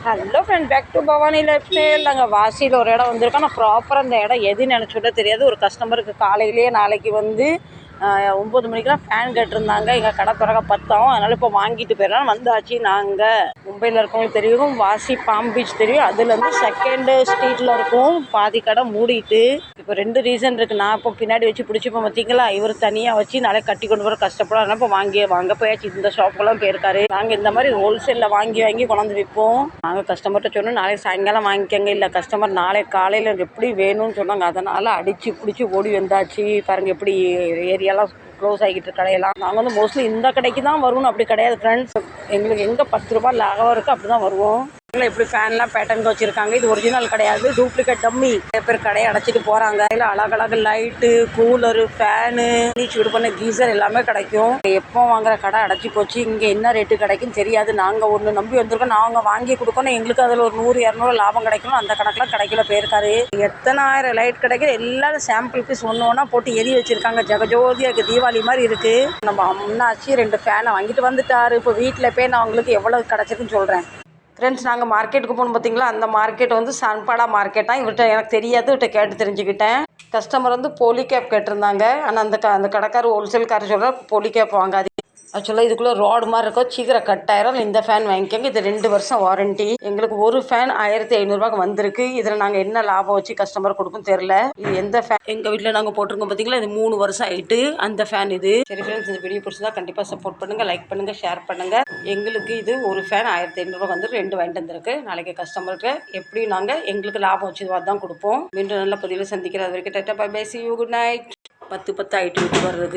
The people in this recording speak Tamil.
Hello friend, back to Bhavani lifestyle. நாங்கள் வாசியில் ஒரு இடம் வந்திருக்கோம். நான் ப்ராப்பராக அந்த இடம் எது நினச்சோட தெரியாது. ஒரு கஸ்டமருக்கு காலையிலேயே நாளைக்கு வந்து 9 மணிக்கெலாம் ஃபேன் கேட்டிருந்தாங்க. எங்கள் கடை திறக்க 10 ஆகும். அதனால் இப்போ வாங்கிட்டு போயிடலாம் வந்தாச்சு. நாங்கள் மும்பையில் இருக்கவங்களுக்கு தெரியும், வாசி பாம் பீச் தெரியும். அதுலேருந்து செகண்டு ஸ்ட்ரீட்டில் இருக்கும். பாதி கடை மூடிட்டு இப்போ 2 ரீசன் இருக்குது. நான் இப்போ பின்னாடி வச்சு பிடிச்சிப்போம் பார்த்தீங்களா, இவர் தனியாக வச்சு நாளைக்கு கட்டி கொண்டு போகிற கஷ்டப்படும். அதனால் இப்போ வாங்க போயாச்சு. இந்த ஷாப்புக்கெல்லாம் போயிருக்காரு. நாங்கள் இந்த மாதிரி ஹோல்சேலில் வாங்கி கொண்டாந்து விற்போம். நாங்கள் கஸ்டமர்கிட்ட சொன்னோம், நாளைக்கு சாயங்காலம் வாங்கிக்கோங்க. இல்லை கஸ்டமர் நாளைக்கு காலையில் எப்படி வேணும்னு சொன்னாங்க. அதனால் அடித்து பிடிச்சி ஓடி வந்தாச்சு. பாருங்கள் எப்படி ஏரியாலாம் க்ளோஸ் ஆகிக்கிட்டு கடையெல்லாம். நாங்கள் வந்து மோஸ்ட்லி இந்த கடைக்கு தான் வருவோம், அப்படி கிடையாது ஃப்ரெண்ட்ஸ். எங்களுக்கு எங்கே 10 ரூபா லாபம் இருக்குது அப்படி தான் வருவோம். எப்படி ஃபேன்லாம் பேட்டர்ன் வச்சுருக்காங்க. இது ஒரிஜினல் கிடையாது, டூப்ளிகேட் டம்மி. நிறைய பேர் கடையை அடைச்சிட்டு போகிறாங்க. இதில் அழகழகு லைட்டு, கூலரு, ஃபேனு, சூடு பண்ண கீசர் எல்லாமே கிடைக்கும். எப்போ வாங்குற கடை அடைச்சி போச்சு. இங்கே என்ன ரேட்டு கிடைக்குன்னு தெரியாது. நாங்கள் ஒன்று நம்பி வந்திருக்கோம். நாங்கள் வாங்கி கொடுக்கணும். எங்களுக்கு அதில் ஒரு 100-200 லாபம் கிடைக்கணும். அந்த கணக்கெலாம் கிடைக்கல போயிருக்காரு. எத்தனை ஆயிரம் லைட் கிடைக்கிற எல்லாரும் சாம்பிள் பீஸ் ஒன்று ஒன்றா போட்டு எரி வச்சுருக்காங்க. ஜெகஜோதியாக இருக்குது, தீபாவளி மாதிரி இருக்குது. நம்ம அம்னாச்சி 2 ஃபேனை வாங்கிட்டு வந்துட்டார். இப்போ வீட்டில் போய் நான் உங்களுக்கு எவ்வளோ கிடச்சிருக்குன்னு சொல்கிறேன். ஃப்ரெண்ட்ஸ், நாங்கள் மார்க்கெட்டுக்கு போகணும் பார்த்தீங்களா, அந்த மார்க்கெட் வந்து சன்பாடா மார்க்கெட்டாக. இவர்கிட்ட எனக்கு தெரியாது, இவர்கிட்ட கேட்டு தெரிஞ்சுக்கிட்டேன். கஸ்டமர் வந்து போலி கேப் கேட்டிருந்தாங்க. ஆனால் அந்த கடைக்காரர் ஹோல்சேல்காரர் சொல்கிறார் போலி கேப் வாங்காது. ஆக்சுவலாக இதுக்குள்ளே ரோடு மாதிரி இருக்கும், சீக்கிரம் கட் ஆயிரும். இந்த ஃபேன் வாங்கிக்கோங்க, இது 2 வருஷம் வாரண்ட்டி. எங்களுக்கு ஒரு ஃபேன் 1500 வந்திருக்கு. இதில் நாங்கள் என்ன லாபம் வச்சு கஸ்டமர் கொடுக்கும் தெரில. இது எந்த ஃபேன் எங்கள் வீட்டில் நாங்கள் போட்டிருக்கோம் பார்த்தீங்களா, இது 3 வருஷம் ஆகிட்டு அந்த ஃபேன் இது. சரி ஃப்ரெண்ட்ஸ், இந்த வீடியோ பிடிச்சதா கண்டிப்பாக சப்போர்ட் பண்ணுங்கள், லைக் பண்ணுங்கள், ஷேர் பண்ணுங்கள். எங்களுக்கு இது ஒரு ஃபேன் 1500 வந்து 2 வாங்கிட்டு வந்திருக்கு. நாளைக்கு கஸ்டமருக்கு எப்படி நாங்கள் எங்களுக்கு லாபம் வச்சு தான் கொடுப்போம். மீண்டும் நல்ல பதிவில் சந்திக்கிற அது வரைக்கும் tata bye bye, see you, good night. 10 ஆகிட்டு வருது.